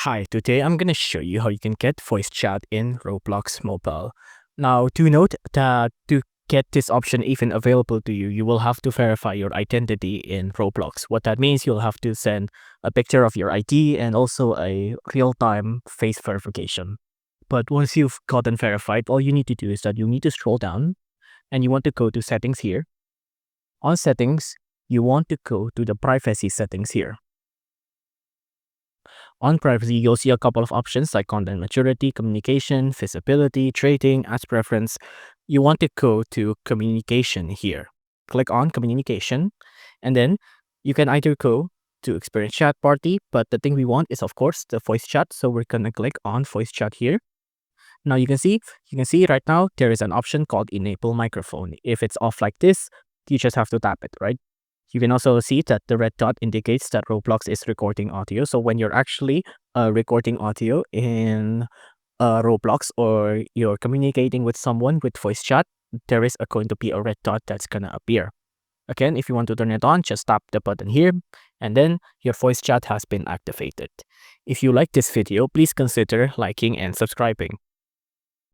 Hi, today I'm going to show you how you can get voice chat in Roblox Mobile. Now, do note that to get this option even available to you, you will have to verify your identity in Roblox. What that means, you'll have to send a picture of your ID and also a real-time face verification. But once you've gotten verified, all you need to do is that you need to scroll down and you want to go to settings here. On settings, you want to go to the privacy settings here. On privacy, you'll see a couple of options like content maturity, communication, visibility, trading, as preference. You want to go to communication here. Click on communication, and then you can either go to experience chat party, but the thing we want is of course the voice chat. So we're gonna click on voice chat here. Now you can see right now there is an option called enable microphone. If it's off like this, you just have to tap it, right? You can also see that the red dot indicates that Roblox is recording audio. So when you're actually recording audio in Roblox or you're communicating with someone with voice chat, there is going to be a red dot that's going to appear. Again, if you want to turn it on, just tap the button here and then your voice chat has been activated. If you like this video, please consider liking and subscribing.